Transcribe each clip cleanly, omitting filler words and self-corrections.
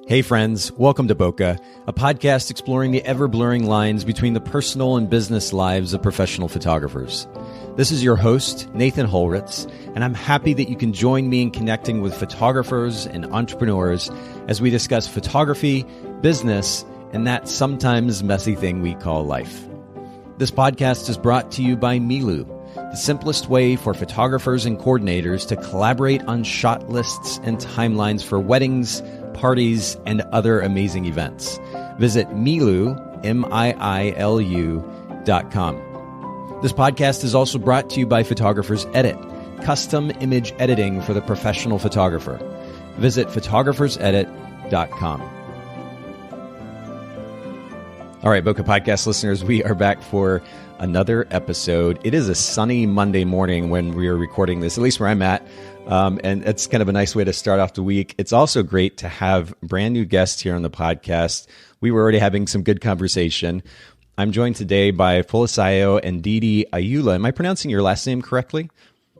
Hey friends, welcome to Bokeh, a podcast exploring the ever-blurring lines between the personal and business lives of professional photographers. This is your host, Nathan Holritz, and I'm happy that you can join me in connecting with photographers and entrepreneurs as we discuss photography, business, and that sometimes messy thing we call life. This podcast is brought to you by Milu, the simplest way for photographers and coordinators to collaborate on shot lists and timelines for weddings, parties, and other amazing events. Visit Milu, MIILU.com. This podcast is also brought to you by Photographers Edit, custom image editing for the professional photographer. Visit photographersedit.com. All right, Bokeh Podcast listeners, we are back for another episode. It is a sunny Monday morning when we are recording this, at least where I'm at. And it's kind of a nice way to start off the week. It's also great to have brand new guests here on the podcast. We were already having some good conversation. I'm joined today by Folasayo and Ndidi Ayoola. Am I pronouncing your last name correctly?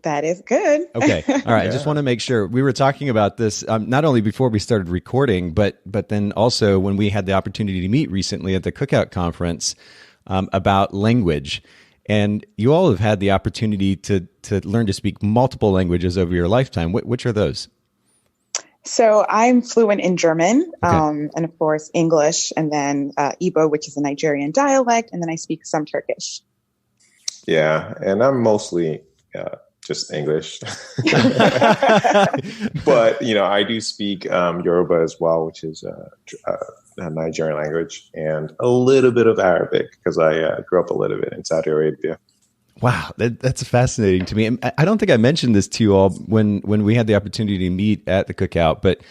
That is good. Okay. All right. Yeah. I just want to make sure. We were talking about this not only before we started recording, but then also when we had the opportunity to meet recently at the Cookout Conference about language. And you all have had the opportunity to learn to speak multiple languages over your lifetime. Which are those? So I'm fluent in German, and of course English, and then Igbo, which is a Nigerian dialect, and then I speak some Turkish. Yeah, and I'm mostly just English. But, I do speak Yoruba as well, which is a Nigerian language, and a little bit of Arabic because I grew up a little bit in Saudi Arabia. Wow, that's fascinating to me. And I don't think I mentioned this to you all when we had the opportunity to meet at the Cookout, but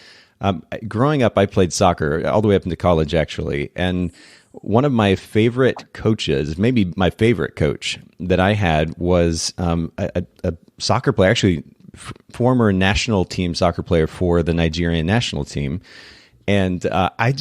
growing up, I played soccer all the way up into college, actually. And one of my favorite coaches, maybe my favorite coach that I had was a soccer player, actually former national team soccer player for the Nigerian national team. And I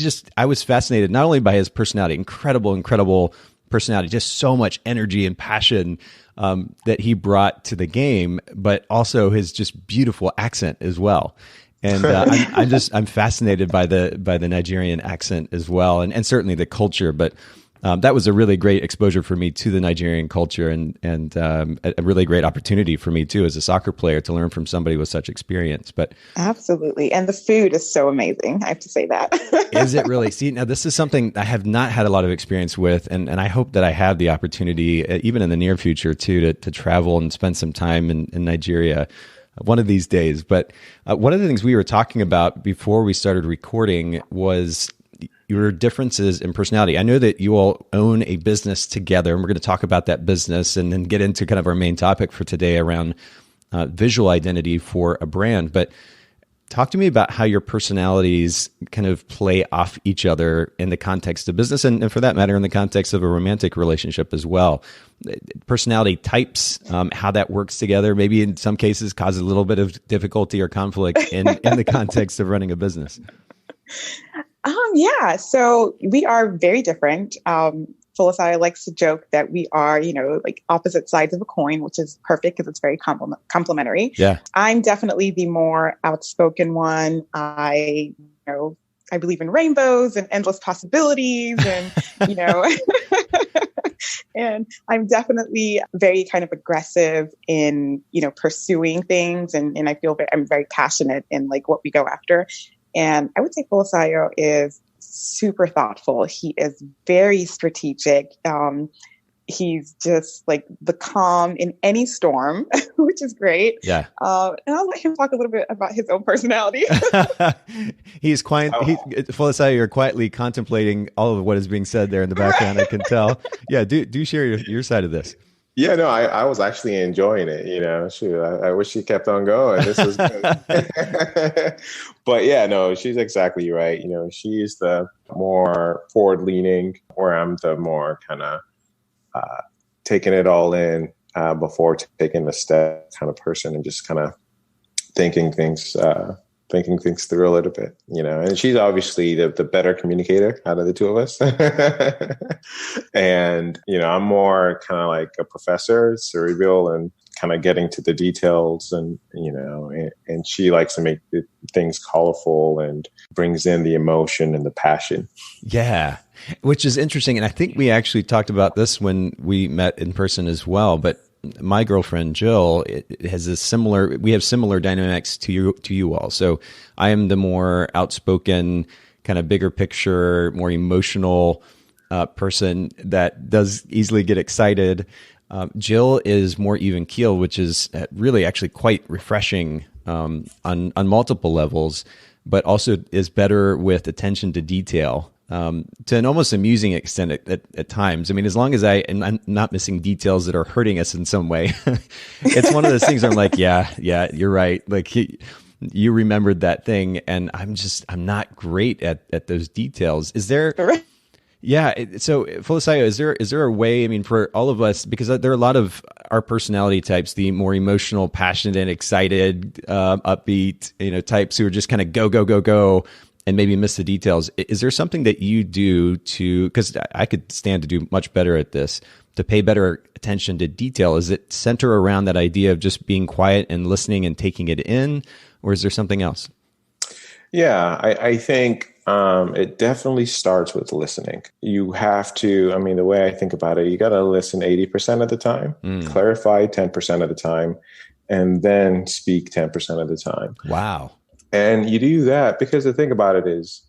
was fascinated not only by his personality, incredible personality, just so much energy and passion that he brought to the game, but also his just beautiful accent as well. And I'm fascinated by the Nigerian accent as well, and certainly the culture. But that was a really great exposure for me to the Nigerian culture, and a really great opportunity for me too as a soccer player to learn from somebody with such experience. But absolutely, and the food is so amazing. I have to say that. Is it really? See, now this is something I have not had a lot of experience with, and I hope that I have the opportunity, even in the near future, too, to travel and spend some time in Nigeria one of these days. But one of the things we were talking about before we started recording was your differences in personality. I know that you all own a business together, and we're going to talk about that business and then get into kind of our main topic for today around visual identity for a brand. But talk to me about how your personalities kind of play off each other in the context of business, and for that matter, in the context of a romantic relationship as well. Personality types, how that works together, maybe in some cases causes a little bit of difficulty or conflict in the context of running a business. Yeah, so we are very different. Folasayo likes to joke that we are, like opposite sides of a coin, which is perfect because it's very complementary. Yeah, I'm definitely the more outspoken one. I believe in rainbows and endless possibilities, and and I'm definitely very kind of aggressive in pursuing things, and I feel I'm very passionate in like what we go after. And I would say Folasayo is super thoughtful. He is very strategic. He's just like the calm in any storm, which is great. Yeah. And I'll let him talk a little bit about his own personality. He's quiet. Folasayo, you're quietly contemplating all of what is being said there in the background. Right. I can tell. Yeah. Do share your side of this. Yeah, no, I was actually enjoying it. I wish she kept on going. This was good. But yeah, no, she's exactly right. She's the more forward leaning, where I'm the more kind of taking it all in before taking a step kind of person, and just kind of thinking things through a little bit, and she's obviously the better communicator out of the two of us. And, I'm more kind of like a professor, cerebral, and kind of getting to the details, and and she likes to make things colorful and brings in the emotion and the passion. Yeah, which is interesting. And I think we actually talked about this when we met in person as well. But my girlfriend, Jill, we have similar dynamics to you all. So I am the more outspoken, kind of bigger picture, more emotional person that does easily get excited. Jill is more even keeled, which is really actually quite refreshing on multiple levels, but also is better with attention to detail to an almost amusing extent at times. I mean, as long as I'm not missing details that are hurting us in some way, it's one of those things where I'm like, yeah, you're right. Like you remembered that thing, and I'm not great at those details. Is there? Yeah. So, Folasayo, is there a way, I mean, for all of us, because there are a lot of our personality types, the more emotional, passionate, and excited, upbeat, types who are just kind of go, and maybe miss the details. Is there something that you do because I could stand to do much better at this, to pay better attention to detail? Is it center around that idea of just being quiet and listening and taking it in, or is there something else? Yeah, I think it definitely starts with listening. You have to, I mean, the way I think about it, you got to listen 80% of the time, clarify 10% of the time, and then speak 10% of the time. Wow. And you do that because the thing about it is,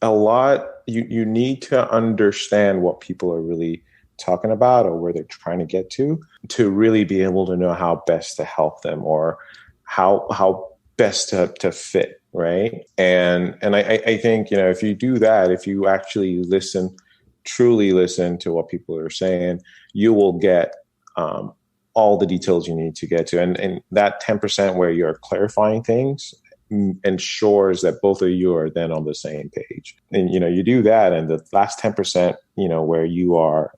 a lot, you need to understand what people are really talking about or where they're trying to get to really be able to know how best to help them or how best to fit. Right. And I think, if you do that, if you actually truly listen to what people are saying, you will get all the details you need to get to. And that 10% where you're clarifying things ensures that both of you are then on the same page. And, you do that. And the last 10%, where you are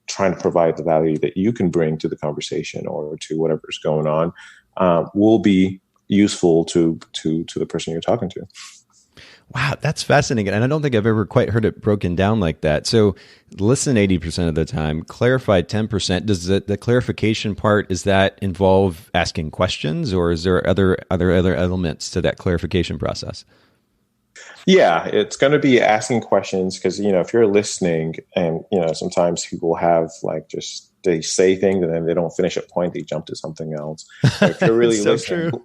trying to provide the value that you can bring to the conversation or to whatever's going on, will be useful to the person you're talking to. Wow, that's fascinating. And I don't think I've ever quite heard it broken down like that. So listen 80% of the time, clarify 10%. Does the clarification part, does that involve asking questions, or is there other elements to that clarification process? Yeah, it's going to be asking questions because, if you're listening and, sometimes people have they say things and then they don't finish a point, they jump to something else. If you're really so listening, true.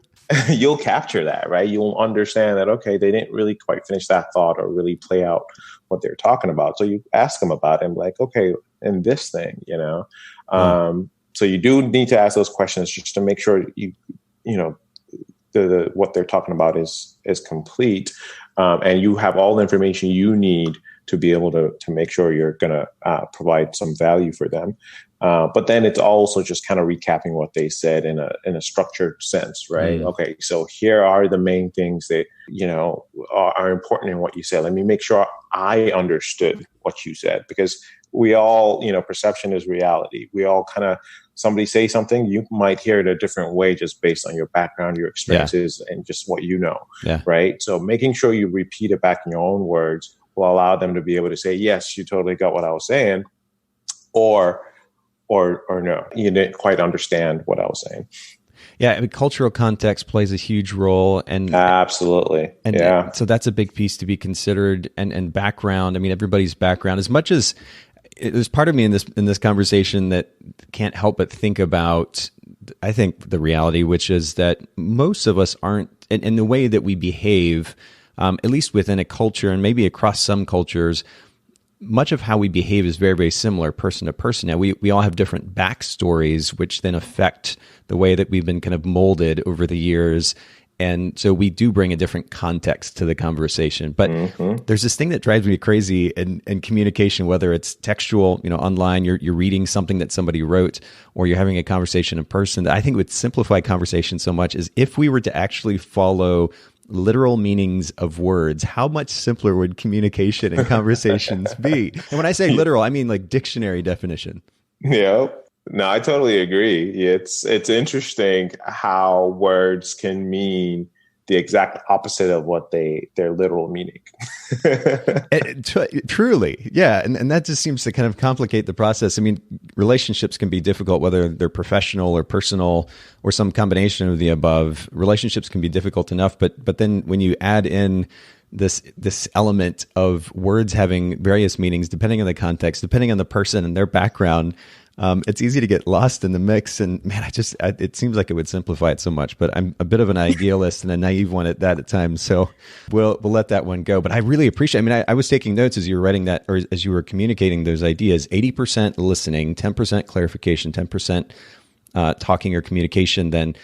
You'll capture that, right? You'll understand that, okay, they didn't really quite finish that thought or really play out what they're talking about. So you ask them about it and like, okay, in this thing, so you do need to ask those questions just to make sure the what they're talking about is complete. And you have all the information you need to be able to make sure you're going to provide some value for them. But then it's also just kind of recapping what they said in a structured sense, right? Okay, so here are the main things that, are important in what you said. Let me make sure I understood what you said, because we all, perception is reality. We all somebody say something, you might hear it a different way just based on your background, your experiences, and just what you know, right? So making sure you repeat it back in your own words will allow them to be able to say, yes, you totally got what I was saying, or no, you didn't quite understand what I was saying. Yeah, I mean, cultural context plays a huge role, and absolutely, and so that's a big piece to be considered, and background. I mean, everybody's background. As much as there's part of me in this conversation that can't help but think about, I think, the reality, which is that most of us aren't, in the way that we behave, at least within a culture and maybe across some cultures, much of how we behave is very, very similar person to person. Now, we all have different backstories, which then affect the way that we've been kind of molded over the years. And so we do bring a different context to the conversation. But there's this thing that drives me crazy in communication, whether it's textual, online, you're reading something that somebody wrote, or you're having a conversation in person, that I think would simplify conversation so much is if we were to actually follow literal meanings of words, how much simpler would communication and conversations be? And when I say literal, I mean like dictionary definition. Yeah. No, I totally agree. It's interesting how words can mean the exact opposite of what their literal meaning. Truly. Yeah. And that just seems to kind of complicate the process. I mean, relationships can be difficult, whether they're professional or personal or some combination of the above. Relationships can be difficult enough, but then when you add in this element of words having various meanings, depending on the context, depending on the person and their background, it's easy to get lost in the mix. And man, it seems like it would simplify it so much, but I'm a bit of an idealist and a naive one at that at times. So we'll let that one go. But I really appreciate, I was taking notes as you were writing that, or as you were communicating those ideas. 80% listening, 10% clarification, 10% talking or communication then.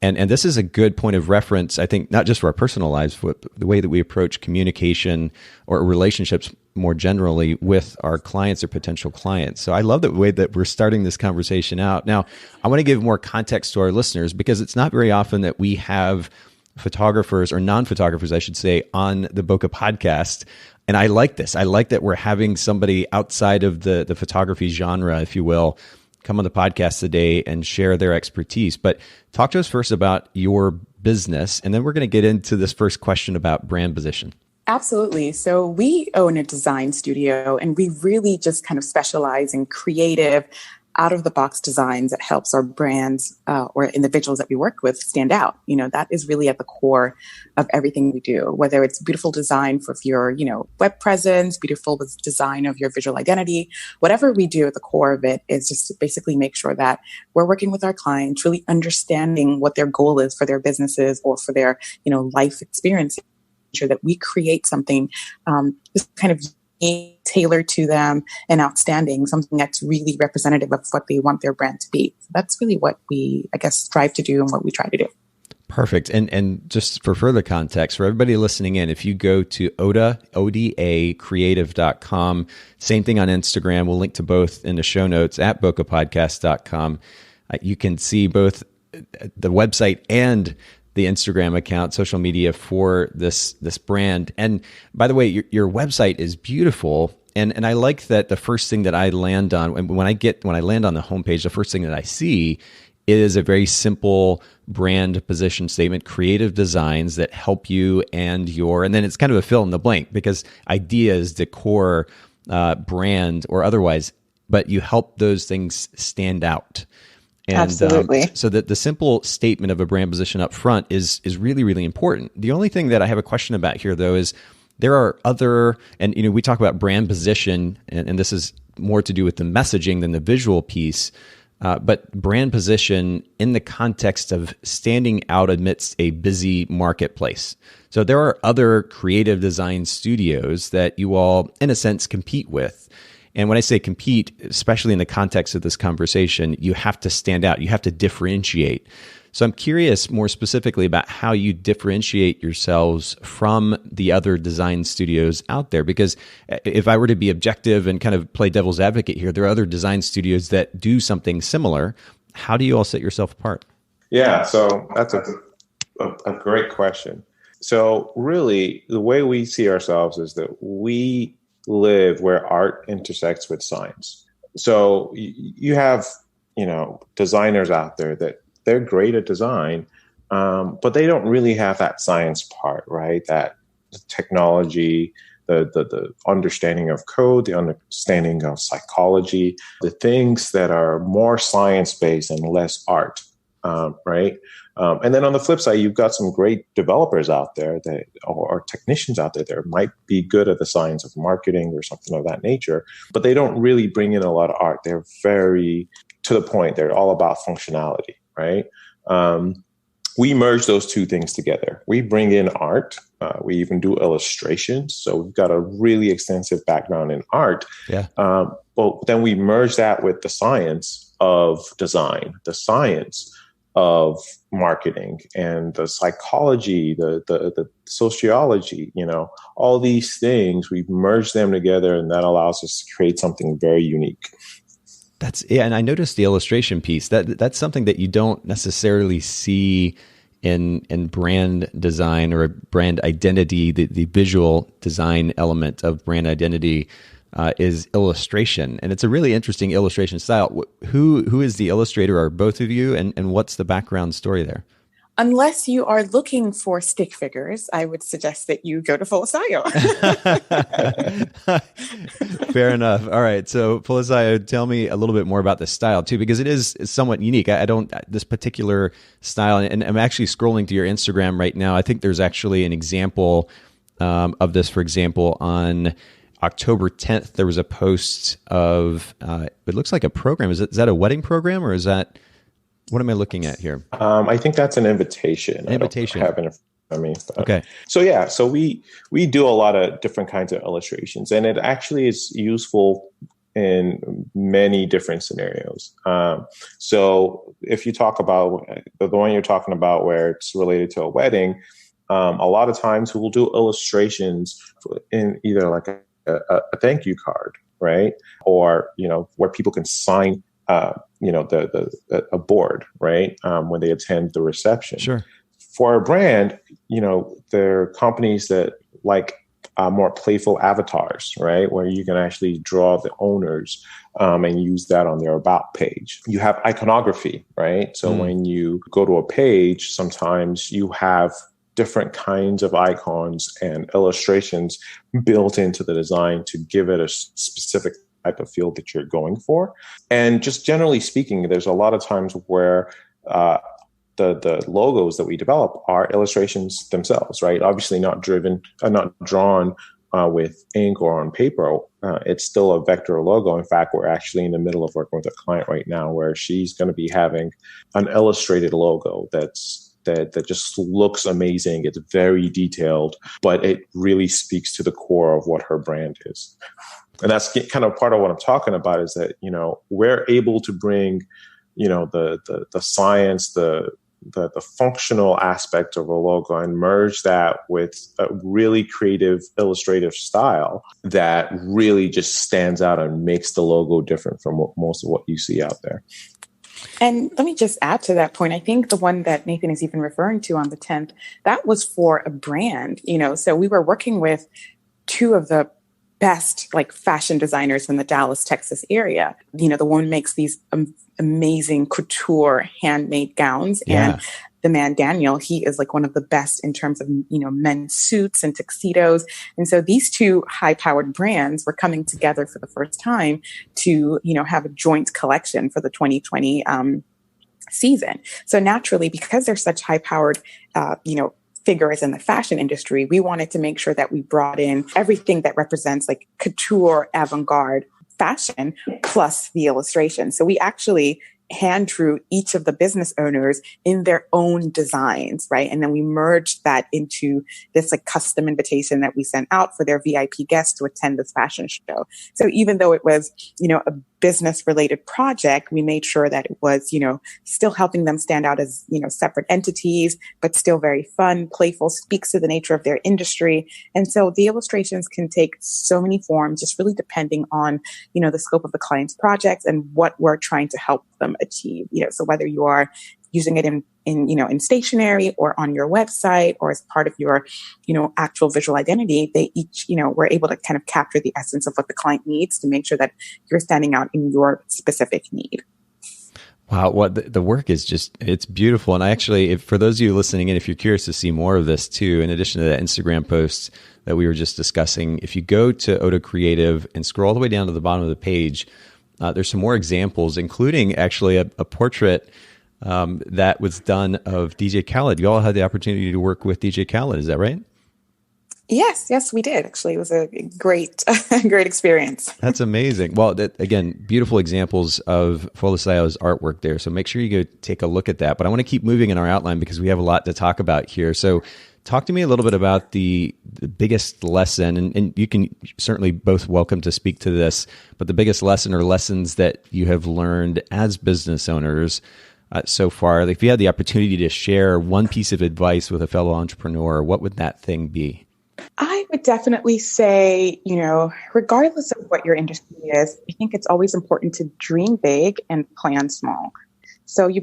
And this is a good point of reference, I think, not just for our personal lives, but the way that we approach communication or relationships more generally with our clients or potential clients. So I love the way that we're starting this conversation out. Now, I want to give more context to our listeners because it's not very often that we have photographers or non-photographers, I should say, on the Bokeh Podcast. And I like this. I like that we're having somebody outside of the photography genre, if you will, come on the podcast today and share their expertise. But talk to us first about your business, and then we're going to get into this first question about brand position. Absolutely. So we own a design studio, and we really just kind of specialize in creative, out-of-the-box designs that helps our brands or individuals that we work with stand out. That is really at the core of everything we do, whether it's beautiful design for your, web presence, beautiful design of your visual identity, whatever we do at the core of it is just to basically make sure that we're working with our clients, really understanding what their goal is for their businesses or for their, life experience, sure that we create something just kind of tailored to them and outstanding, something that's really representative of what they want their brand to be. So that's really what we, strive to do and what we try to do. Perfect. And just for further context, for everybody listening in, if you go to ODA creative.com, same thing on Instagram, we'll link to both in the show notes at bokehpodcast.com. You can see both the website and the Instagram account, social media for this brand. And by the way, your website is beautiful. And I like that the first thing that I land on, when I land on the homepage, the first thing that I see is a very simple brand position statement, creative designs that help you and then it's kind of a fill in the blank because ideas, decor, brand or otherwise, but you help those things stand out. And, absolutely. So that the simple statement of a brand position up front is really, really important. The only thing that I have a question about here, though, is there are other, and we talk about brand position, and this is more to do with the messaging than the visual piece, but brand position in the context of standing out amidst a busy marketplace. So there are other creative design studios that you all, in a sense, compete with. And when I say compete, especially in the context of this conversation, you have to stand out. You have to differentiate. So I'm curious more specifically about how you differentiate yourselves from the other design studios out there. Because if I were to be objective and kind of play devil's advocate here, there are other design studios that do something similar. How do you all set yourself apart? Yeah, so that's a great question. So really, the way we see ourselves is that we live where art intersects with science. So you have, designers out there that they're great at design, but they don't really have that science part, right? That technology, the understanding of code, the understanding of psychology, the things that are more science-based and less art, right? And then on the flip side, you've got some great developers out there or technicians out there that might be good at the science of marketing or something of that nature, but they don't really bring in a lot of art. They're very to the point. They're all about functionality, right? We merge those two things together. We bring in art. We even do illustrations. So we've got a really extensive background in art. Yeah. But then we merge that with the science of design, the science of marketing, and the psychology, the sociology, all these things, we've merged them together, and that allows us to create something very unique. And I noticed the illustration piece. That's something that you don't necessarily see in brand design or brand identity. The visual design element of brand identity is illustration, and it's a really interesting illustration style. Who is the illustrator? Are both of you, and what's the background story there? Unless you are looking for stick figures, I would suggest that you go to Folasayo. Fair enough. All right. So Folasayo, tell me a little bit more about the style too, because it is somewhat unique. I don't, this particular style, and I'm actually scrolling to your Instagram right now. I think there's actually an example of this. For example, on October 10th, there was a post of, it looks like a program. Is that a wedding program, or is that, what am I looking at here? I think that's an invitation. An invitation. I don't have it in front of me. Okay. So we do a lot of different kinds of illustrations, and it actually is useful in many different scenarios. So if you talk about the one you're talking about where it's related to a wedding, a lot of times we'll do illustrations in either like a thank you card, right? Or, where people can sign a board, right? When they attend the reception. Sure. For a brand, there are companies that like more playful avatars, right? Where you can actually draw the owners and use that on their about page. You have iconography, right? So when you go to a page, sometimes you have different kinds of icons and illustrations built into the design to give it a specific type of feel that you're going for. And just generally speaking, there's a lot of times where the logos that we develop are illustrations themselves, right? Obviously not drawn with ink or on paper. It's still a vector logo. In fact, we're actually in the middle of working with a client right now where she's going to be having an illustrated logo that just looks amazing. It's very detailed, but it really speaks to the core of what her brand is. And that's kind of part of what I'm talking about, is that, we're able to bring, the science, the functional aspect of a logo and merge that with a really creative illustrative style that really just stands out and makes the logo different from most of what you see out there. And let me just add to that point. I think the one that Nathan is even referring to on the 10th, that was for a brand, so we were working with two of the best fashion designers in the Dallas, Texas area. The woman makes these amazing couture handmade gowns. Yeah. And the man, Daniel, he is one of the best in terms of, men's suits and tuxedos. And so these two high powered brands were coming together for the first time to, have a joint collection for the 2020 season. So naturally, because they're such high powered, figures in the fashion industry, we wanted to make sure that we brought in everything that represents couture, avant-garde fashion, plus the illustration. So we actually hand drew each of the business owners in their own designs, right? And then we merged that into this custom invitation that we sent out for their VIP guests to attend this fashion show. So even though it was, a business related project, we made sure that it was, still helping them stand out as, separate entities, but still very fun, playful, speaks to the nature of their industry. And so the illustrations can take so many forms, just really depending on, the scope of the client's projects and what we're trying to help them achieve. So whether you are using it in stationery or on your website or as part of your, actual visual identity, they each, we're able to kind of capture the essence of what the client needs to make sure that you're standing out in your specific need. Wow. Well, the work is it's beautiful. And I actually, for those of you listening in, if you're curious to see more of this too, in addition to the Instagram posts that we were just discussing, if you go to Oda Creative and scroll all the way down to the bottom of the page, there's some more examples, including actually a portrait that was done of DJ Khaled. You all had the opportunity to work with DJ Khaled. Is that right? Yes, we did. Actually, it was a great experience. That's amazing. Well, again, beautiful examples of Folasayo's artwork there. So make sure you go take a look at that. But I want to keep moving in our outline because we have a lot to talk about here. So talk to me a little bit about the biggest lesson, and you can certainly both welcome to speak to this, but the biggest lesson or lessons that you have learned as business owners so far. If you had the opportunity to share one piece of advice with a fellow entrepreneur, what would that thing be? I would definitely say, regardless of what your industry is, I think it's always important to dream big and plan small. So you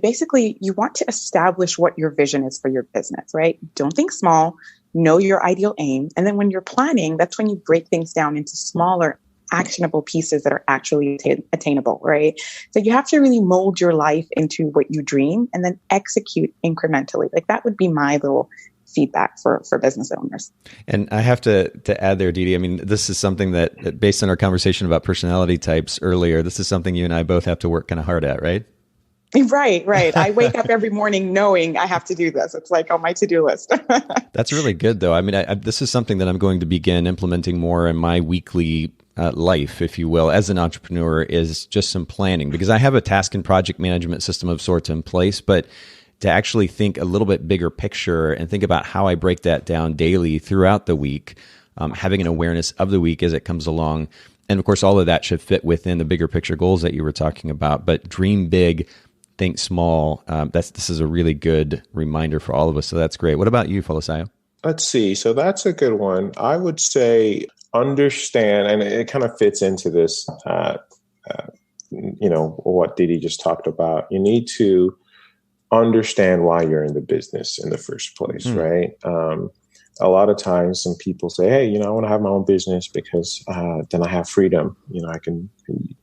want to establish what your vision is for your business, right? Don't think small, know your ideal aim. And then when you're planning, that's when you break things down into smaller actionable pieces that are actually attainable, right? So you have to really mold your life into what you dream and then execute incrementally. Like that would be my little feedback for business owners. And I have to add there, Ndidi, I mean, this is something that based on our conversation about personality types earlier, this is something you and I both have to work kind of hard at, right? Right. I wake up every morning knowing I have to do this. It's like on my to-do list. That's really good, though. I mean, this is something that I'm going to begin implementing more in my weekly life, if you will, as an entrepreneur, is just some planning, because I have a task and project management system of sorts in place, but to actually think a little bit bigger picture and think about how I break that down daily throughout the week, having an awareness of the week as it comes along. And of course, all of that should fit within the bigger picture goals that you were talking about, but dream big, think small. This is a really good reminder for all of us. So that's great. What about you, Folasayo? Let's see. So that's a good one. I would say understand, and it kind of fits into this, what Ndidi just talked about. You need to understand why you're in the business in the first place, right? A lot of times some people say, hey, I want to have my own business because then I have freedom,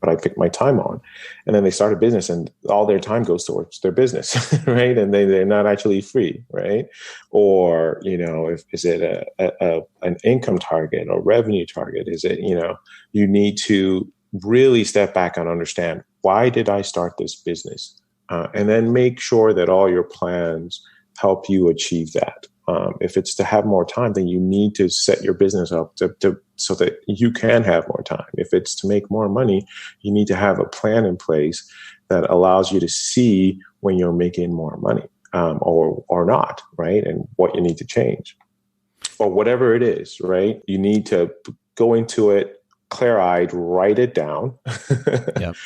but I pick my time on. And then they start a business and all their time goes towards their business, right? And they're not actually free, right? Or, is it an income target or revenue target? Is it, you need to really step back and understand, why did I start this business? And then make sure that all your plans help you achieve that. If it's to have more time, then you need to set your business up so that you can have more time. If it's to make more money, you need to have a plan in place that allows you to see when you're making more money or not, right? And what you need to change. Or whatever it is, right? You need to go into it clear-eyed, write it down, Yep.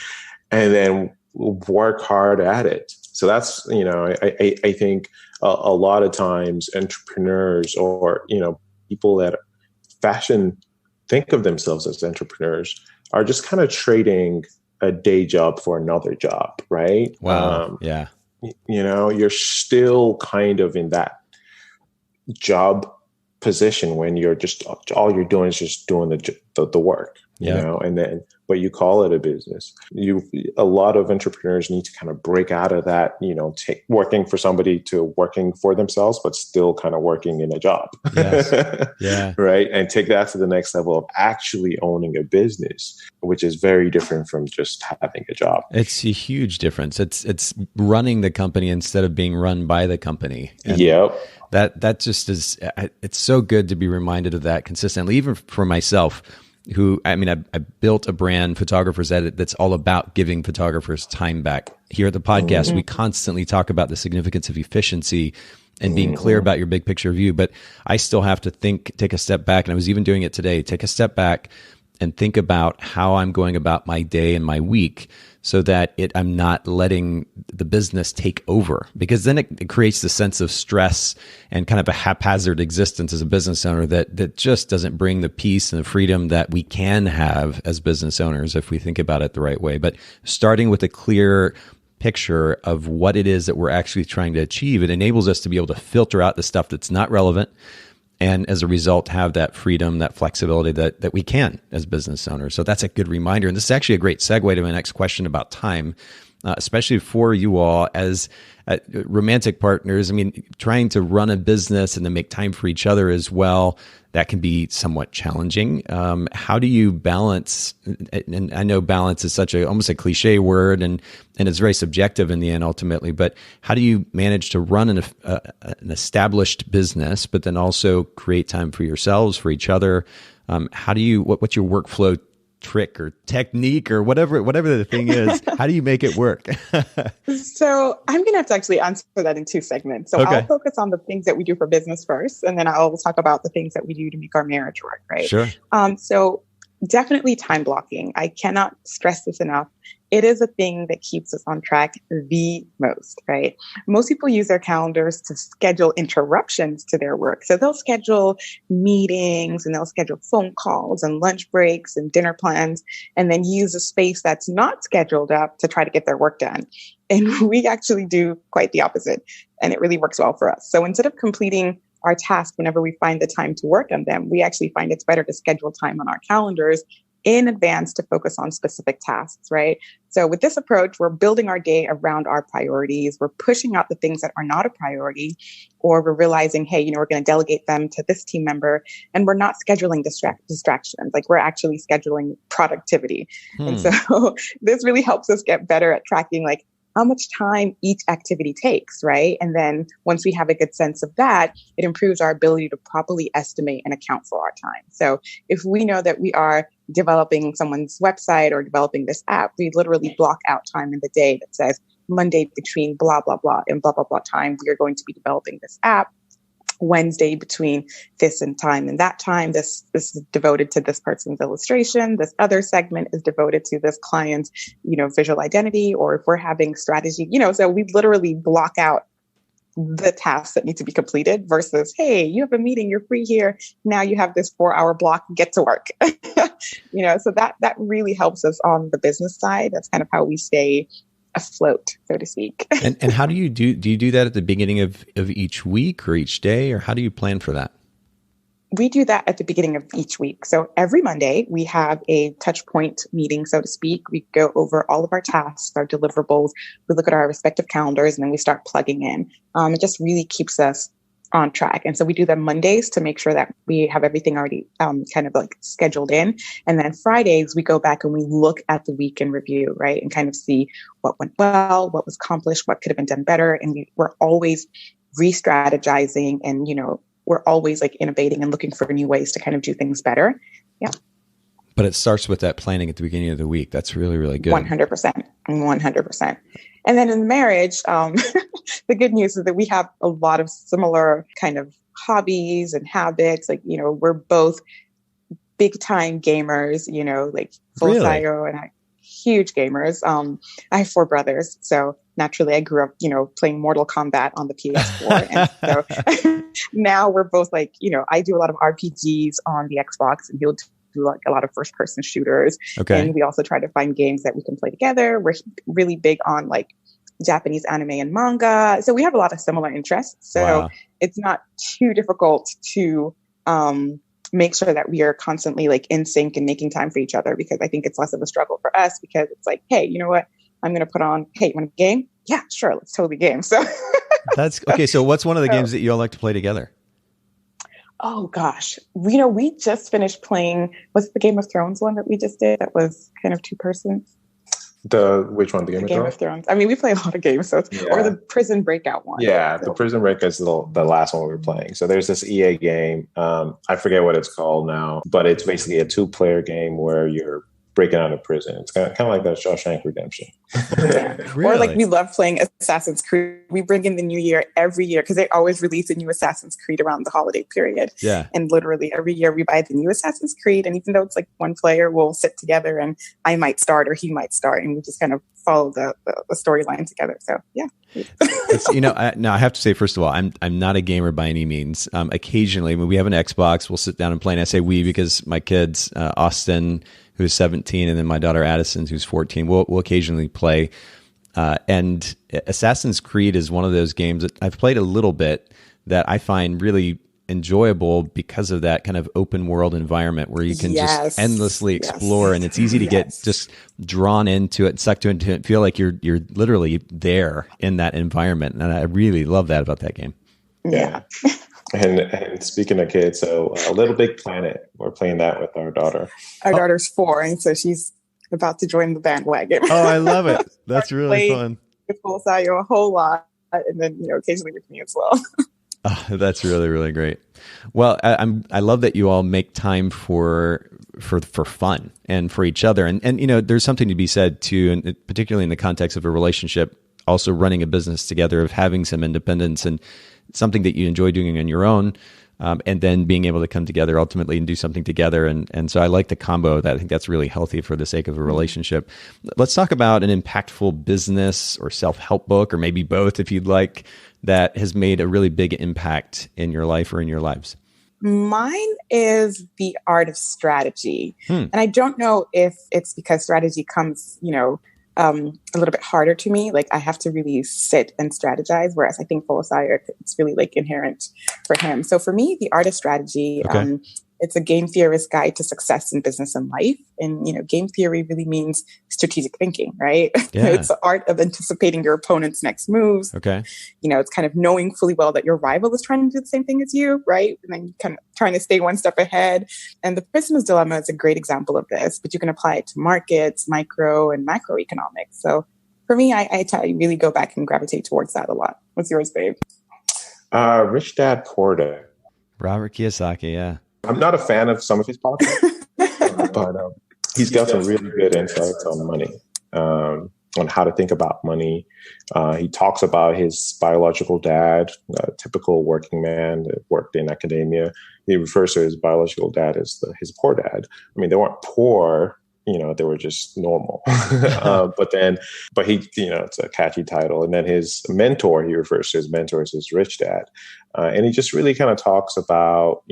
and then work hard at it. So that's, I think a lot of times entrepreneurs or, people that think of themselves as entrepreneurs are just kind of trading a day job for another job, right? Wow. Yeah. You're still kind of in that job position when you're just, all you're doing is just doing the work, but you call it a business. A lot of entrepreneurs need to kind of break out of that, working for somebody to working for themselves, but still kind of working in a job. Yes. Yeah. Right. And take that to the next level of actually owning a business, which is very different from just having a job. It's a huge difference. It's running the company instead of being run by the company. And yep. That just is, it's so good to be reminded of that consistently, even for myself, who, I built a brand, Photographers Edit, that's all about giving photographers time back. Here at the podcast, we constantly talk about the significance of efficiency and being clear about your big picture view. But I still have to take a step back. And I was even doing it today, take a step back and think about how I'm going about my day and my week so that I'm not letting the business take over, because then it creates the sense of stress and kind of a haphazard existence as a business owner that just doesn't bring the peace and the freedom that we can have as business owners if we think about it the right way. But starting with a clear picture of what it is that we're actually trying to achieve, it enables us to be able to filter out the stuff that's not relevant, and as a result, have that freedom, that flexibility that we can as business owners. So that's a good reminder. And this is actually a great segue to my next question about time, especially for you all as romantic partners. Trying to run a business and then make time for each other as well, that can be somewhat challenging. How do you balance? And I know balance is almost a cliche word, and it's very subjective in the end, ultimately. But how do you manage to run an established business, but then also create time for yourselves, for each other? What's your workflow trick or technique or whatever the thing is? How do you make it work? So I'm going to have to actually answer that in two segments. So Okay. I'll focus on the things that we do for business first, and then I'll talk about the things that we do to make our marriage work, right? Sure. So definitely time blocking. I cannot stress this enough. It is a thing that keeps us on track the most, right? Most people use their calendars to schedule interruptions to their work. So they'll schedule meetings and they'll schedule phone calls and lunch breaks and dinner plans, and then use a space that's not scheduled up to try to get their work done. And we actually do quite the opposite. And it really works well for us. So instead of completing our tasks whenever we find the time to work on them, we actually find it's better to schedule time on our calendars in advance to focus on specific tasks, right? So with this approach, we're building our day around our priorities. We're pushing out the things that are not a priority, or we're realizing, hey, we're going to delegate them to this team member, and we're not scheduling distractions. Like, we're actually scheduling productivity. And so this really helps us get better at tracking, like, how much time each activity takes, right? And then once we have a good sense of that, it improves our ability to properly estimate and account for our time. So if we know that we are developing someone's website or developing this app, we literally block out time in the day that says Monday between blah, blah, blah and blah, blah, blah time, we are going to be developing this app. Wednesday between this and time and that time, this is devoted to this person's illustration. This other segment is devoted to this client's, visual identity, or if we're having strategy, so we literally block out the tasks that need to be completed versus, hey, you have a meeting, you're free here. Now you have this 4-hour block, get to work. So that really helps us on the business side. That's kind of how we stay afloat, so to speak. And how do you do that at the beginning of each week or each day, or how do you plan for that? We do that at the beginning of each week. So every Monday we have a touch point meeting, so to speak. We go over all of our tasks, our deliverables. We look at our respective calendars, and then we start plugging in. It just really keeps us on track. And so we do them Mondays to make sure that we have everything already kind of like scheduled in. And then Fridays, we go back and we look at the week in review, right? And kind of see what went well, what was accomplished, what could have been done better. And we're always re-strategizing, and, we're always like innovating and looking for new ways to kind of do things better. Yeah. But it starts with that planning at the beginning of the week. That's really, really good. 100%. 100%. And then in marriage, the good news is that we have a lot of similar kind of hobbies and habits. Like, we're both big time gamers, like Folasayo and I, huge gamers. I have 4 brothers. So naturally I grew up, playing Mortal Kombat on the PS4. And so now we're both like, I do a lot of RPGs on the Xbox, and he'll do like a lot of first person shooters. Okay. And we also try to find games that we can play together. We're really big on like Japanese anime and manga. So we have a lot of similar interests. So It's not too difficult to make sure that we are constantly like in sync and making time for each other, because I think it's less of a struggle for us, because it's like, hey, you know what? I'm going to put on, hey, you want a game? Yeah, sure. Let's totally game. So that's okay. So what's one of the games that you all like to play together? Oh gosh. We just finished playing, was it the Game of Thrones one that we just did? That was kind of 2 persons. Which one? The Game of Thrones. I mean, we play a lot of games, or the Prison Breakout one. Yeah, the Prison Break is the last one we were playing. So there's this EA game. I forget what it's called now, but it's basically a 2-player game where you're breaking out of prison. It's kind of like that Shawshank Redemption. Really? Or like we love playing Assassin's Creed. We bring in the new year every year because they always release a new Assassin's Creed around the holiday period. Yeah. And literally every year we buy the new Assassin's Creed. And even though it's like 1 player, we'll sit together and I might start or he might start, and we just kind of follow the storyline together. So yeah. I have to say, first of all, I'm not a gamer by any means. Occasionally when we have an Xbox, we'll sit down and play. And I say we because my kids, Austin, who's 17, and then my daughter Addison, who's 14, we'll occasionally play. And Assassin's Creed is one of those games that I've played a little bit that I find really enjoyable because of that kind of open world environment where you can just endlessly explore, and it's easy to get just drawn into it, sucked into it, feel like you're literally there in that environment. And I really love that about that game. Yeah. And speaking of kids, so Little Big Planet, we're playing that with our daughter. Our daughter's 4, and so she's about to join the bandwagon. Oh, I love it. That's really fun. With Folasayo a whole lot, and then occasionally with me as well. Oh, that's really, really great. Well, I love that you all make time for fun and for each other, and there's something to be said too, and particularly in the context of a relationship, also running a business together, of having some independence and something that you enjoy doing on your own, and then being able to come together ultimately and do something together. And so I like the combo of that. I think that's really healthy for the sake of a relationship. Let's talk about an impactful business or self-help book, or maybe both if you'd like, that has made a really big impact in your life or in your lives. Mine is The Art of Strategy. And I don't know if it's because strategy comes, a little bit harder to me. Like I have to really sit and strategize, whereas I think Folasayo, it's really like inherent for him. So for me, The Art of Strategy, It's a game theorist's guide to success in business and life. And, game theory really means strategic thinking, right? Yeah. It's the art of anticipating your opponent's next moves. Okay. It's kind of knowing fully well that your rival is trying to do the same thing as you, right? And then kind of trying to stay one step ahead. And the prisoner's dilemma is a great example of this, but you can apply it to markets, micro and macroeconomics. So for me, I really go back and gravitate towards that a lot. What's yours, babe? Rich Dad, Poor Dad. Robert Kiyosaki, yeah. I'm not a fan of some of his podcasts, but he's got some really good insights on money, on how to think about money. He talks about his biological dad, a typical working man that worked in academia. He refers to his biological dad as his poor dad. I mean, they weren't poor, they were just normal. But he, it's a catchy title. And then his mentor, he refers to his mentor as his rich dad. And he just really kind of talks about,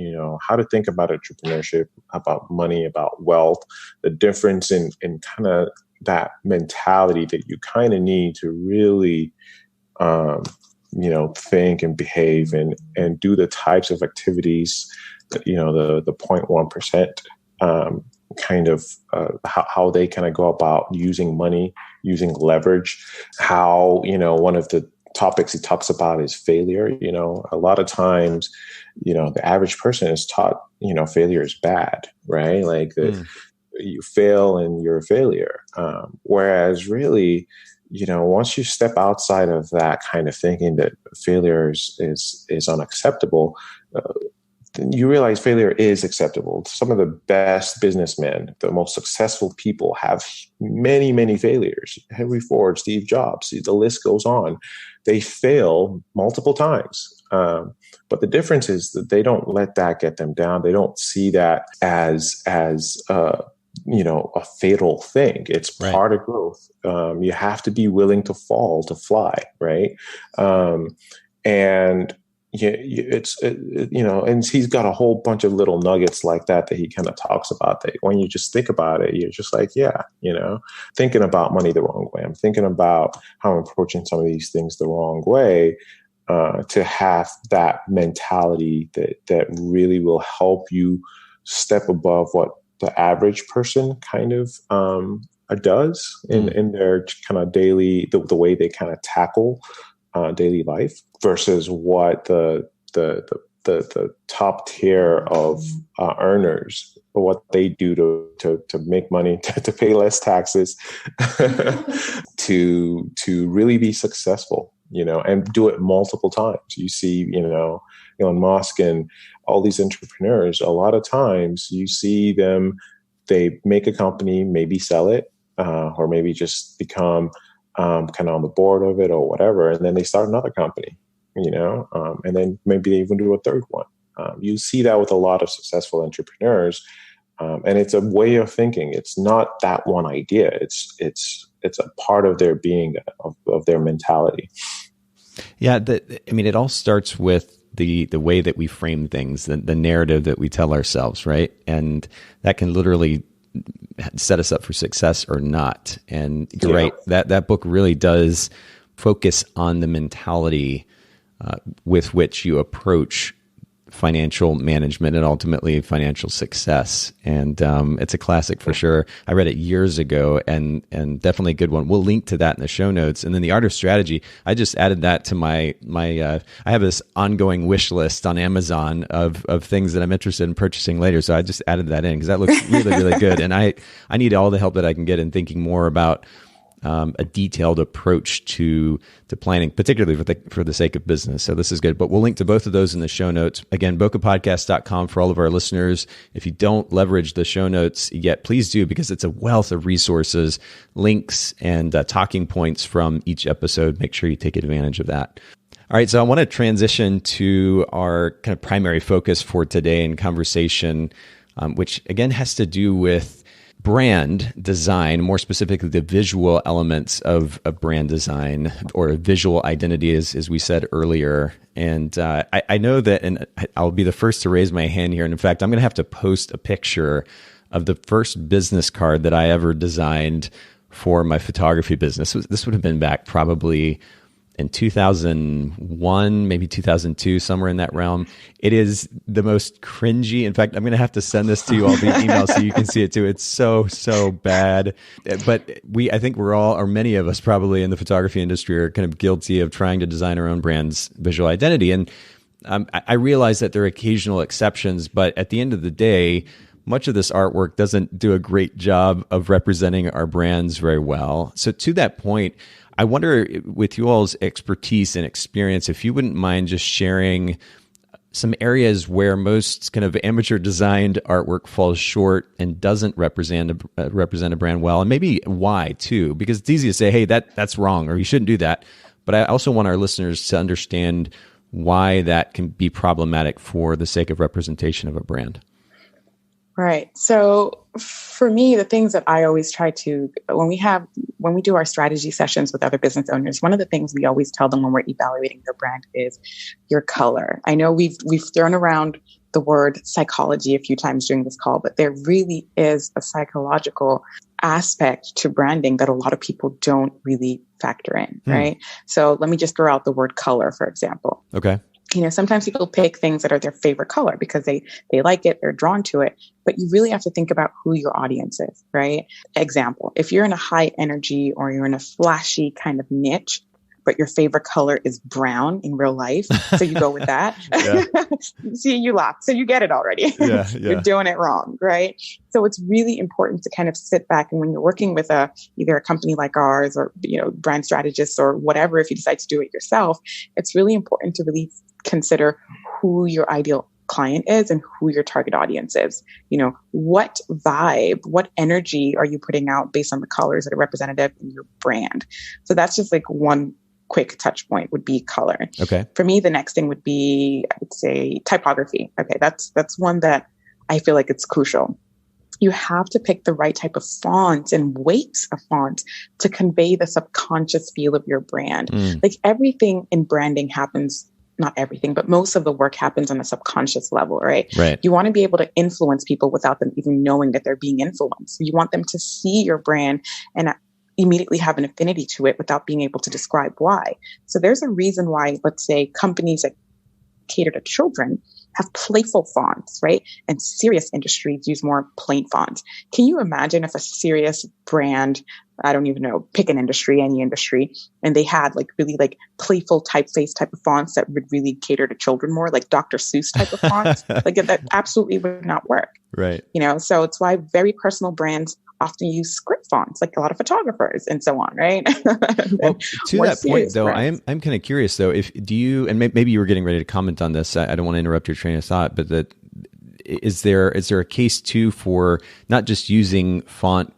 how to think about entrepreneurship, about money, about wealth, the difference in kind of that mentality that you kind of need to really, think and behave and do the types of activities, the 0.1%, kind of how they kind of go about using money, using leverage, how, one of the topics he talks about is failure. A lot of times, the average person is taught, failure is bad, right? Like you fail and you're a failure. Whereas really, once you step outside of that kind of thinking that failure is unacceptable, you realize failure is acceptable. Some of the best businessmen, the most successful people have many, many failures. Henry Ford, Steve Jobs, the list goes on. They fail multiple times. But the difference is that they don't let that get them down. They don't see that as a fatal thing. It's part of growth. You have to be willing to fall to fly, right? And he's got a whole bunch of little nuggets like that he kind of talks about, that when you just think about it, you're just like, thinking about money the wrong way. I'm thinking about how I'm approaching some of these things the wrong way, to have that mentality that really will help you step above what the average person kind of does in their kind of daily, the way they kind of tackle daily life, versus what the top tier of earners, what they do to make money, to pay less taxes, to really be successful, and do it multiple times. You see, Elon Musk and all these entrepreneurs, a lot of times you see them, they make a company, maybe sell it, or maybe just become kind of on the board of it or whatever. And then they start another company, and then maybe they even do a third one. You see that with a lot of successful entrepreneurs. And it's a way of thinking. It's not that one idea. It's a part of their being, of their mentality. Yeah. It all starts with the way that we frame things, the narrative that we tell ourselves, right? And that can literally set us up for success or not. And you're right, that book really does focus on the mentality with which you approach financial management and ultimately financial success. And it's a classic for sure. I read it years ago and definitely a good one. We'll link to that in the show notes. And then The Art of Strategy, I just added that to my I have this ongoing wish list on Amazon of things that I'm interested in purchasing later. So I just added that in because that looks really, really good. And I need all the help that I can get in thinking more about a detailed approach to planning, particularly for the sake of business. So this is good. But we'll link to both of those in the show notes. Again, bokehpodcast.com for all of our listeners. If you don't leverage the show notes yet, please do, because it's a wealth of resources, links, and talking points from each episode. Make sure you take advantage of that. All right, so I want to transition to our kind of primary focus for today in conversation, which again has to do with brand design, more specifically the visual elements of brand design, or visual identity, as we said earlier. And I know that, and I'll be the first to raise my hand here. And in fact, I'm going to have to post a picture of the first business card that I ever designed for my photography business. This would have been back probably in 2001, maybe 2002, somewhere in that realm. It is the most cringy. In fact, I'm going to have to send this to you all via email so you can see it too. It's so bad. But I think we're all, or many of us probably in the photography industry, are kind of guilty of trying to design our own brand's visual identity. And I realize that there are occasional exceptions, but at the end of the day, much of this artwork doesn't do a great job of representing our brands very well. So to that point, I wonder, with you all's expertise and experience, if you wouldn't mind just sharing some areas where most kind of amateur designed artwork falls short and doesn't represent a brand well, and maybe why too, because it's easy to say, hey, that's wrong, or you shouldn't do that. But I also want our listeners to understand why that can be problematic for the sake of representation of a brand. Right. So for me, the things that I always try to, when we do our strategy sessions with other business owners, one of the things we always tell them when we're evaluating their brand is your color. I know we've thrown around the word psychology a few times during this call, but there really is a psychological aspect to branding that a lot of people don't really factor in, right? So let me just throw out the word color, for example. Okay. Sometimes people pick things that are their favorite color because they like it, they're drawn to it, but you really have to think about who your audience is, right? Example, if you're in a high energy or you're in a flashy kind of niche, but your favorite color is brown in real life, so you go with that. See, you laugh. So you get it already. You're doing it wrong, right? So it's really important to kind of sit back, and when you're working with either a company like ours or brand strategists or whatever, if you decide to do it yourself, it's really important to really consider who your ideal client is and who your target audience is. What vibe, what energy are you putting out based on the colors that are representative in your brand? So that's just like one quick touch point would be color. Okay. For me, the next thing would be, I would say, typography. Okay. That's one that I feel like it's crucial. You have to pick the right type of fonts and weights of fonts to convey the subconscious feel of your brand. Like everything in branding happens, not everything, but most of the work happens on a subconscious level, right? You want to be able to influence people without them even knowing that they're being influenced. You want them to see your brand and immediately have an affinity to it without being able to describe why. So there's a reason why, let's say, companies that cater to children have playful fonts, right? And serious industries use more plain fonts. Can you imagine if a serious brand, I don't even know, pick an industry, any industry, and they had like really like playful typeface type of fonts that would really cater to children more, like Dr. Seuss type of fonts? Like that absolutely would not work. Right. So it's why very personal brands often use script fonts, like a lot of photographers and so on, right? Well, to that point, though, I'm kind of curious, though, and maybe you were getting ready to comment on this. I don't want to interrupt your train of thought, but is there a case too for not just using font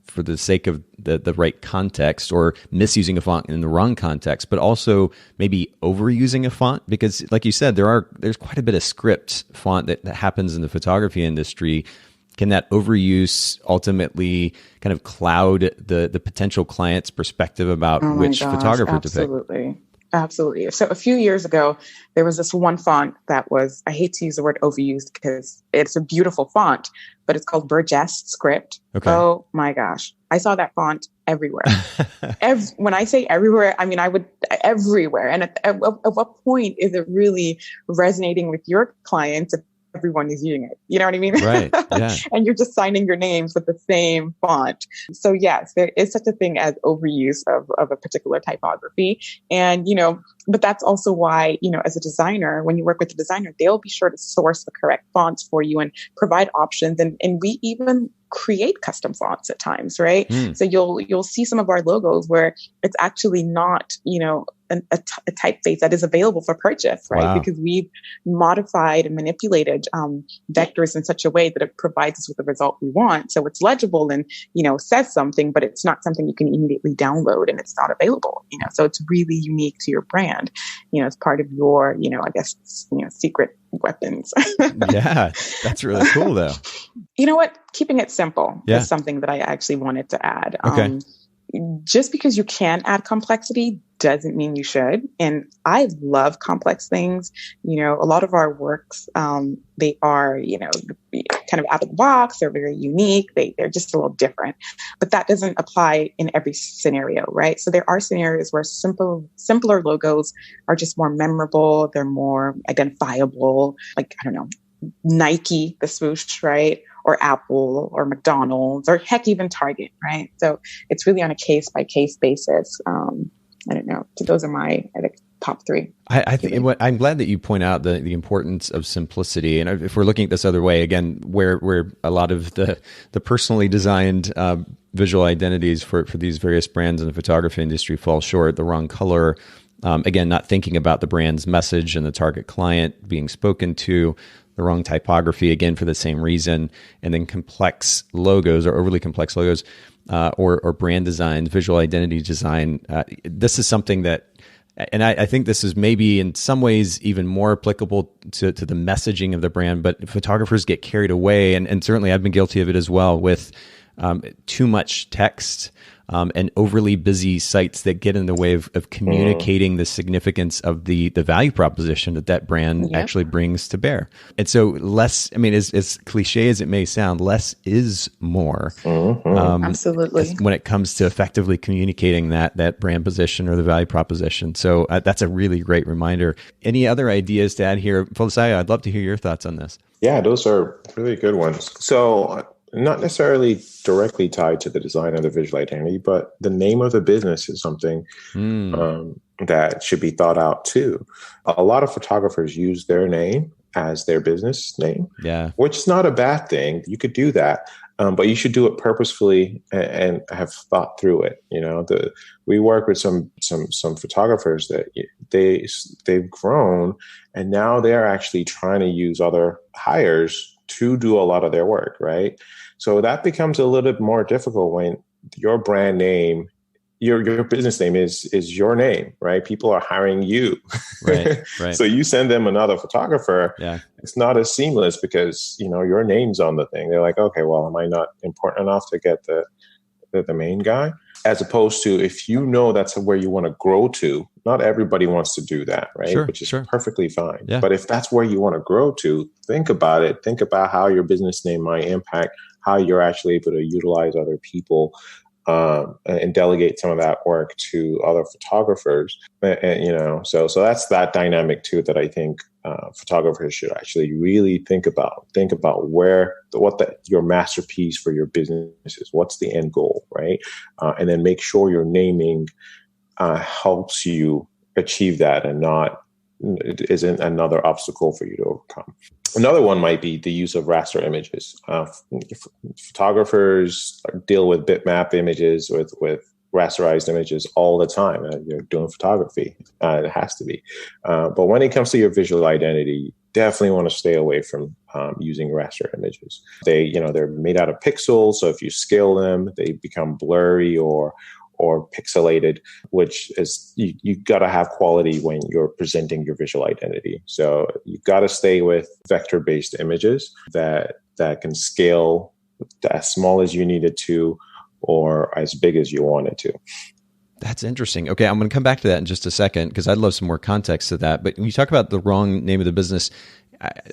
for the sake of the right context or misusing a font in the wrong context, but also maybe overusing a font? Because like you said, there's quite a bit of script font that happens in the photography industry. Can that overuse ultimately kind of cloud the potential client's perspective about which photographer to pick? Absolutely. So a few years ago, there was this one font that was, I hate to use the word overused because it's a beautiful font, but it's called Burgess Script. Okay. Oh my gosh. I saw that font everywhere. When I say everywhere, I mean, everywhere. And at what point is it really resonating with your clients if everyone is using it? You know what I mean? Right. Yeah. And you're just signing your names with the same font. So yes, there is such a thing as overuse of a particular typography. And, but that's also why, as a designer, when you work with a designer, they'll be sure to source the correct fonts for you and provide options. And we even create custom fonts at times, right? So you'll see some of our logos where it's actually not, a typeface that is available for purchase, right? Wow. Because we've modified and manipulated vectors in such a way that it provides us with the result we want. So it's legible and, says something, but it's not something you can immediately download and it's not available, so it's really unique to your brand, it's part of your, I guess, secret weapons. Yeah, that's really cool though. You know what? Keeping it simple is something that I actually wanted to add. Okay. Just because you can add complexity doesn't mean you should. And I love complex things. A lot of our works, they are, kind of out of the box. They're very unique. They're just a little different. But that doesn't apply in every scenario, right? So there are scenarios where simpler logos are just more memorable. They're more identifiable. Like, I don't know, Nike, the swoosh, right? Or Apple or McDonald's or heck, even Target, right? So it's really on a case by case basis. I don't know. So those are my, I think, top three. I think I'm glad that you point out the importance of simplicity. And if we're looking at this other way, again, where a lot of the personally designed visual identities for these various brands in the photography industry fall short, the wrong color, again, not thinking about the brand's message and the target client being spoken to, the wrong typography, again, for the same reason, and then complex logos or overly complex logos or brand designs, visual identity design. This is something that, and I think this is maybe in some ways even more applicable to the messaging of the brand, but photographers get carried away, and certainly I've been guilty of it as well, with too much text and overly busy sites that get in the way of communicating the significance of the value proposition that brand actually brings to bear. And so less, I mean, as cliche as it may sound, less is more. Absolutely. When it comes to effectively communicating that brand position or the value proposition. So that's a really great reminder. Any other ideas to add here? Folasayo, I'd love to hear your thoughts on this. Yeah, those are really good ones. So not necessarily directly tied to the design of the visual identity, but the name of the business is something that should be thought out too. A lot of photographers use their name as their business name, which is not a bad thing. You could do that, but you should do it purposefully and have thought through it. We work with some photographers that they've grown, and now they're actually trying to use other hires to do a lot of their work, right? So that becomes a little bit more difficult when your brand name, your business name is your name, right? People are hiring you. Right. So you send them another photographer. It's not as seamless because, your name's on the thing. They're like, okay, well, am I not important enough to get the main guy? As opposed to if that's where you want to grow to, not everybody wants to do that, right? Which is perfectly fine. But if that's where you want to grow to, think about it. Think about how your business name might impact how you're actually able to utilize other people and delegate some of that work to other photographers. And, so that's that dynamic too that I think photographers should actually really think about. Think about your masterpiece for your business is. What's the end goal, right? And then make sure your naming helps you achieve that and isn't another obstacle for you to overcome. Another one might be the use of raster images. Photographers deal with bitmap images, with rasterized images all the time. You're doing photography. It has to be. But when it comes to your visual identity, you definitely want to stay away from using raster images. They're made out of pixels. So if you scale them, they become blurry or pixelated, which is you got to have quality when you're presenting your visual identity. So you got to stay with vector-based images that can scale as small as you need it to or as big as you want it to. That's interesting. Okay, I'm going to come back to that in just a second because I'd love some more context to that. But when you talk about the wrong name of the business,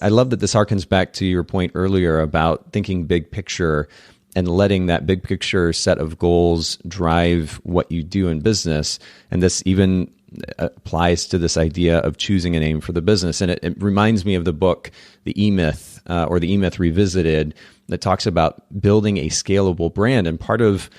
I love that this harkens back to your point earlier about thinking big picture and letting that big picture set of goals drive what you do in business. And this even applies to this idea of choosing a name for the business. And it reminds me of the book, The E-Myth, or The E-Myth Revisited, that talks about building a scalable brand. And part of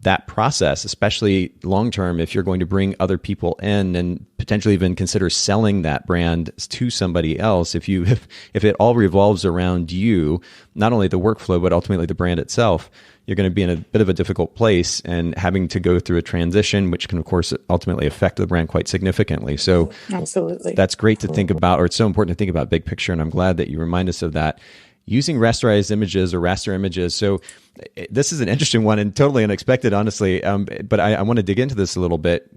that process, especially long-term, if you're going to bring other people in and potentially even consider selling that brand to somebody else, if it all revolves around you, not only the workflow, but ultimately the brand itself, you're going to be in a bit of a difficult place and having to go through a transition, which can, of course, ultimately affect the brand quite significantly. So absolutely, that's great to think about, or it's so important to think about big picture. And I'm glad that you remind us of that. Using rasterized images or raster images. So this is an interesting one and totally unexpected, honestly. But I want to dig into this a little bit.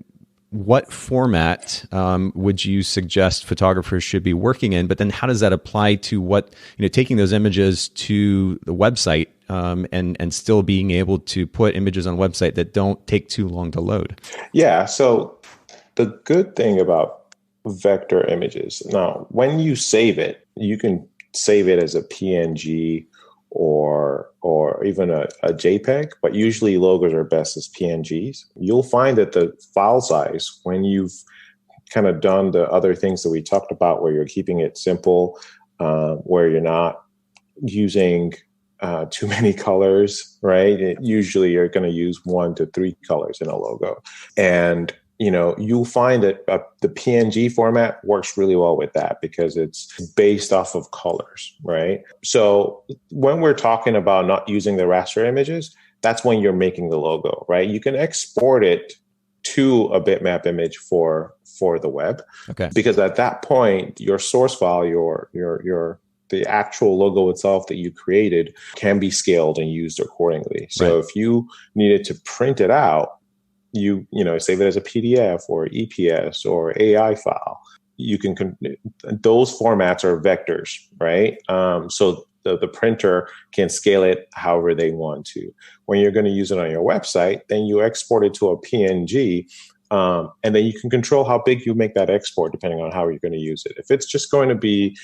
What format would you suggest photographers should be working in? But then how does that apply to taking those images to the website and still being able to put images on a website that don't take too long to load? Yeah. So The good thing about vector images, now, when you save it, you can save it as a PNG or even a JPEG, but usually logos are best as PNGs. You'll find that the file size, when you've kind of done the other things that we talked about, where you're keeping it simple, where you're not using too many colors, right? Usually you're going to use 1 to 3 colors in a logo. And you'll find that the PNG format works really well with that because it's based off of colors, right? So when we're talking about not using the raster images, that's when you're making the logo, right? You can export it to a bitmap image for the web. Okay. Because at that point, your source file, the actual logo itself that you created can be scaled and used accordingly. So if you needed to print it out, you save it as a PDF or EPS or AI file. You can those formats are vectors, right? So the printer can scale it however they want to. When you're going to use it on your website, then you export it to a PNG, and then you can control how big you make that export depending on how you're going to use it. If it's just going to be,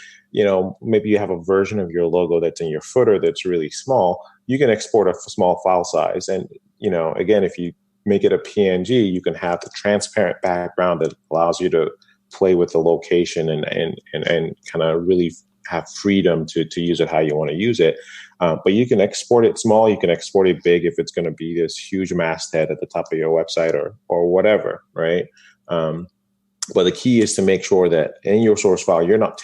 maybe you have a version of your logo that's in your footer that's really small, you can export a small file size. And, again, if you make it a PNG, you can have the transparent background that allows you to play with the location and kind of really have freedom to use it how you want to use it. But you can export it small, you can export it big if it's going to be this huge masthead at the top of your website or whatever, right? But the key is to make sure that in your source file, you're not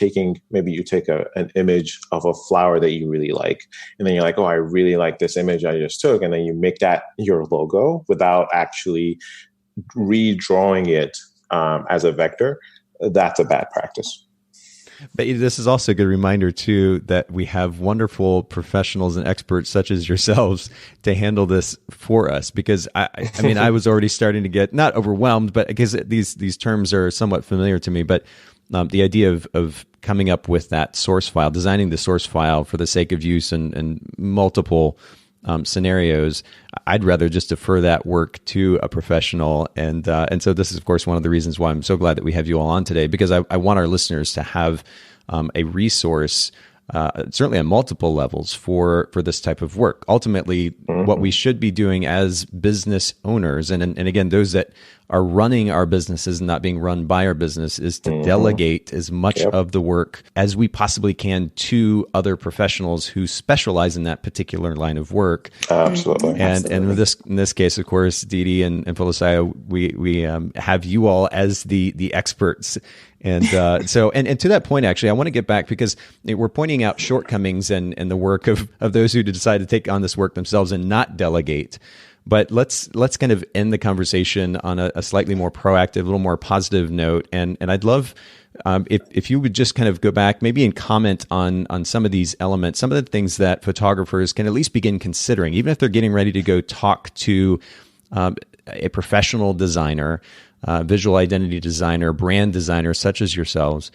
maybe you take an image of a flower that you really like, and then you're like, oh, I really like this image I just took, and then you make that your logo without actually redrawing it as a vector. That's a bad practice. But this is also a good reminder, too, that we have wonderful professionals and experts such as yourselves to handle this for us. Because, I was already starting to get, not overwhelmed, but I guess these terms are somewhat familiar to me. But the idea of coming up with that source file, designing the source file for the sake of use and multiple scenarios, I'd rather just defer that work to a professional. And so this is, of course, one of the reasons why I'm so glad that we have you all on today, because I want our listeners to have a resource, certainly on multiple levels for this type of work. Ultimately, what we should be doing as business owners, and again, those that are running our businesses and not being run by our business, is to delegate as much of the work as we possibly can to other professionals who specialize in that particular line of work. Absolutely. And in this case, of course, Ndidi and Folasayo, we have you all as the experts. And so to that point, actually, I want to get back, because we're pointing out shortcomings and the work of those who decide to take on this work themselves and not delegate. But let's kind of end the conversation on a slightly more proactive, a little more positive note. And I'd love if you would just kind of go back maybe and comment on some of these elements, some of the things that photographers can at least begin considering, even if they're getting ready to go talk to a professional designer, visual identity designer, brand designer, such as yourselves.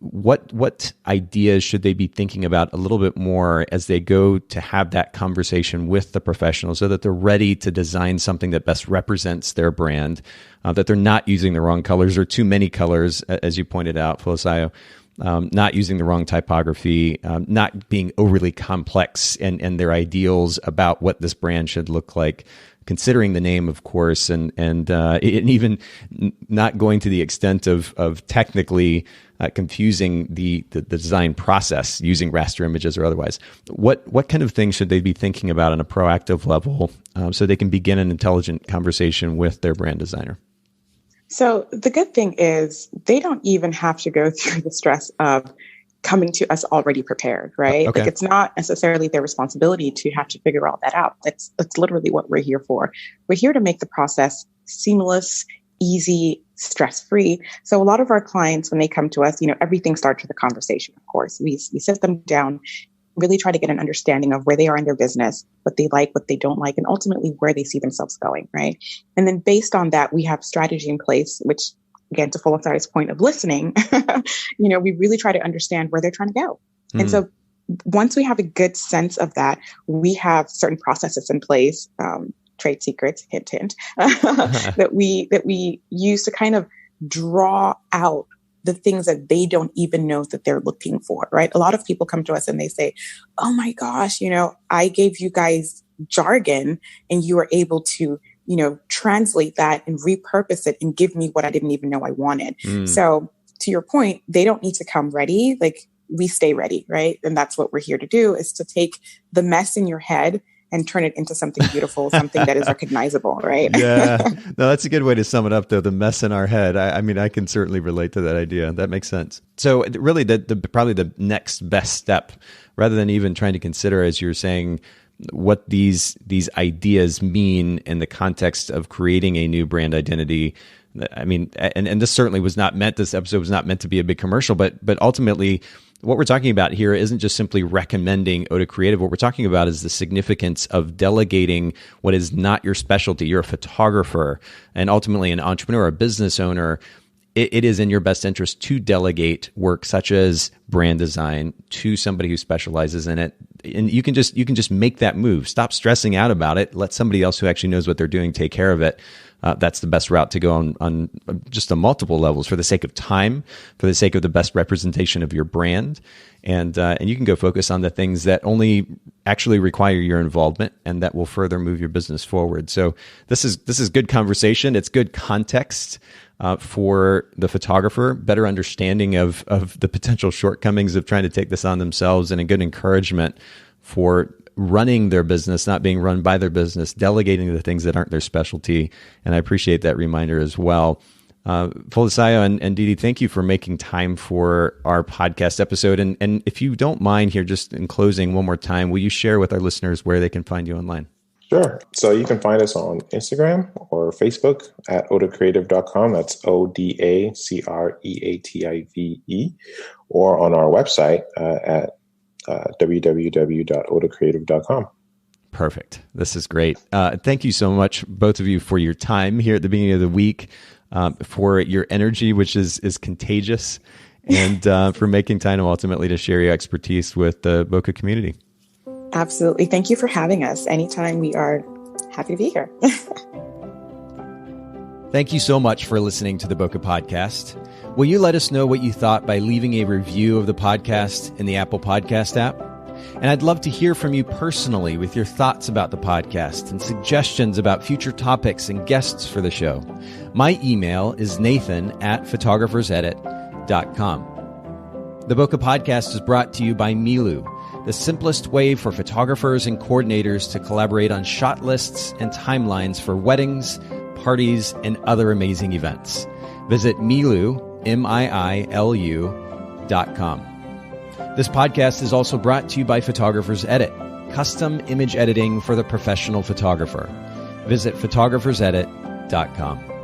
What ideas should they be thinking about a little bit more as they go to have that conversation with the professional, so that they're ready to design something that best represents their brand, that they're not using the wrong colors or too many colors, as you pointed out, Folasayo, not using the wrong typography, not being overly complex and their ideals about what this brand should look like, considering the name, of course, and even not going to the extent of technically confusing the design process using raster images or otherwise. What kind of things should they be thinking about on a proactive level so they can begin an intelligent conversation with their brand designer? So the good thing is they don't even have to go through the stress of coming to us already prepared, right? Okay. Like, it's not necessarily their responsibility to have to figure all that out. That's literally what we're here for. We're here to make the process seamless, easy, stress-free. So a lot of our clients, when they come to us, everything starts with a conversation, of course. We sit them down, really try to get an understanding of where they are in their business, what they like, what they don't like, and ultimately where they see themselves going, right? And then based on that, we have strategy in place, which, again, to Folasayo's point of listening, we really try to understand where they're trying to go. And so once we have a good sense of that, we have certain processes in place trade secrets, hint, hint, that we use to kind of draw out the things that they don't even know that they're looking for, right? A lot of people come to us and they say, oh my gosh, I gave you guys jargon and you were able to, translate that and repurpose it and give me what I didn't even know I wanted. So to your point, they don't need to come ready. Like, we stay ready, right? And that's what we're here to do, is to take the mess in your head and turn it into something beautiful, something that is recognizable, right? Yeah. No, that's a good way to sum it up, though. The mess in our head. I mean, I can certainly relate to that idea. That makes sense. So really, probably the next best step, rather than even trying to consider, as you're saying, what these ideas mean in the context of creating a new brand identity. I mean, and this certainly was not meant, this episode was not meant to be a big commercial, but ultimately, what we're talking about here isn't just simply recommending Oda Creative. What we're talking about is the significance of delegating what is not your specialty. You're a photographer and ultimately an entrepreneur, a business owner. It is in your best interest to delegate work such as brand design to somebody who specializes in it. And you can just make that move. Stop stressing out about it. Let somebody else who actually knows what they're doing take care of it. That's the best route to go on just on multiple levels, for the sake of time, for the sake of the best representation of your brand. And you can go focus on the things that only actually require your involvement and that will further move your business forward. So this is good conversation. It's good context for the photographer, better understanding of the potential shortcomings of trying to take this on themselves, and a good encouragement for running their business, not being run by their business, delegating the things that aren't their specialty. And I appreciate that reminder as well. Folasayo and Ndidi, thank you for making time for our podcast episode. And if you don't mind here, just in closing one more time, will you share with our listeners where they can find you online? Sure. So you can find us on Instagram or Facebook at odacreative.com. That's ODACREATIVE, or on our website at www.odacreative.com. Perfect. This is great. Thank you so much, both of you, for your time here at the beginning of the week, for your energy, which is contagious, and for making time ultimately to share your expertise with the Bokeh community. Absolutely. Thank you for having us. Anytime, we are happy to be here. Thank you so much for listening to the Bokeh Podcast. Will you let us know what you thought by leaving a review of the podcast in the Apple Podcast app? And I'd love to hear from you personally with your thoughts about the podcast and suggestions about future topics and guests for the show. My email is nathan@photographersedit.com. The Bokeh Podcast is brought to you by Milu, the simplest way for photographers and coordinators to collaborate on shot lists and timelines for weddings, parties, and other amazing events. Visit Milu, MIILU.com. This podcast is also brought to you by Photographers Edit, custom image editing for the professional photographer. Visit photographersedit.com.